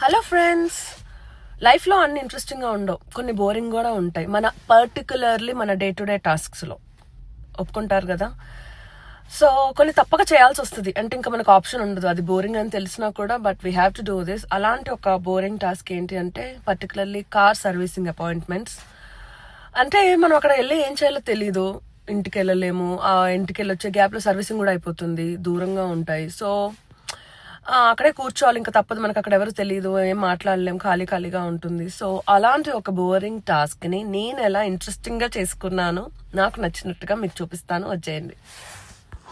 Hello friends, లైఫ్లో అన్ని ఇంట్రెస్టింగ్గా ఉండవు, కొన్ని బోరింగ్ కూడా ఉంటాయి. పర్టికులర్లీ మన డే టు డే టాస్క్స్లో ఒప్పుకుంటారు కదా. సో కొన్ని తప్పక చేయాల్సి వస్తుంది, అంటే ఇంకా మనకు ఆప్షన్ ఉండదు. అది బోరింగ్ అని తెలిసినా కూడా but we have to do this. అలాంటి ఒక బోరింగ్ టాస్క్ ఏంటి అంటే పర్టికులర్లీ కార్ సర్వీసింగ్ అపాయింట్మెంట్స్. అంటే మనం అక్కడ వెళ్ళి ఏం చేయాలో తెలీదు, ఇంటికి వెళ్ళలేము. ఆ ఇంటికి వెళ్ళి వచ్చే గ్యాప్లో సర్వీసింగ్ కూడా అయిపోతుంది, దూరంగా ఉంటాయి. సో అక్కడే కూర్చోవాలి, ఇంకా తప్పదు. మనకు అక్కడ ఎవరు తెలియదు, ఏం మాట్లాడలేం, ఖాళీగా ఉంటుంది. సో అలాంటి ఒక బోరింగ్ టాస్క్ని నేను ఎలా ఇంట్రెస్టింగ్గా చేసుకున్నాను, నాకు నచ్చినట్టుగా మీకు చూపిస్తాను, వచ్చేయండి.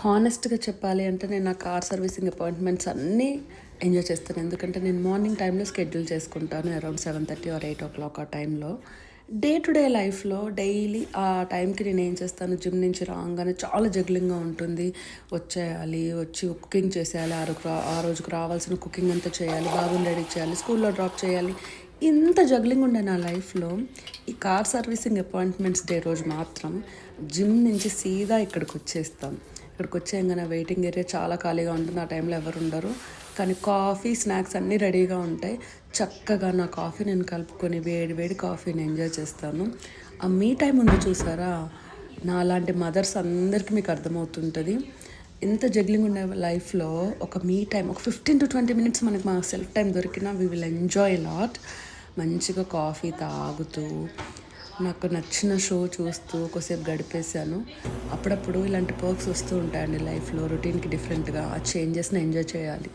హానెస్ట్గా చెప్పాలి అంటే నేను నా కార్ సర్వీసింగ్ అపాయింట్మెంట్స్ అన్నీ ఎంజాయ్ చేస్తాను. ఎందుకంటే నేను మార్నింగ్ టైంలో షెడ్యూల్ చేసుకుంటాను, అరౌండ్ 7:30 or 8 o'clock ఆ టైంలో. డే టు డే లైఫ్లో డైలీ ఆ టైంకి నేను ఏం చేస్తాను, జిమ్ నుంచి రాగానే చాలా జగ్లింగ్గా ఉంటుంది. వచ్చి కుకింగ్ చేసేయాలి, ఆ రోజుకు రావాల్సిన కుకింగ్ అంతా చేయాలి, బాబుని రెడీ చేయాలి, స్కూల్లో డ్రాప్ చేయాలి. ఇంత జగ్లింగ్ ఉండే నా లైఫ్లో ఈ కార్ సర్వీసింగ్ అపాయింట్మెంట్స్ డే రోజు మాత్రం జిమ్ నుంచి సీదా ఇక్కడికి వచ్చేస్తాం. ఇక్కడికి వచ్చేయంగానే వెయిటింగ్ ఏరియా చాలా ఖాళీగా ఉంటుంది, ఆ టైంలో ఎవరు ఉండరు. కానీ కాఫీ, స్నాక్స్ అన్నీ రెడీగా ఉంటాయి. చక్కగా నా కాఫీ నేను కలుపుకొని వేడి కాఫీని ఎంజాయ్ చేస్తాను. ఆ మీ టైం ఉంది చూసారా, నా లాంటి మదర్స్ అందరికీ మీకు అర్థమవుతుంటుంది. ఎంత జగ్లింగ్ ఉండే లైఫ్లో ఒక మీ టైం, ఒక 15 to 20 minutes మనకి మా సెల్ఫ్ టైం దొరికినా వీ విల్ ఎంజాయ్ లాట్. మంచిగా కాఫీ తాగుతూ నాకు నచ్చిన షో చూస్తూ కొద్దిసేపు గడిపేశాను. అప్పుడప్పుడు ఇలాంటి పర్క్స్ వస్తూ ఉంటాయండి లైఫ్లో, రొటీన్కి డిఫరెంట్గా. ఆ చేంజెస్ని ఎంజాయ్ చేయాలి.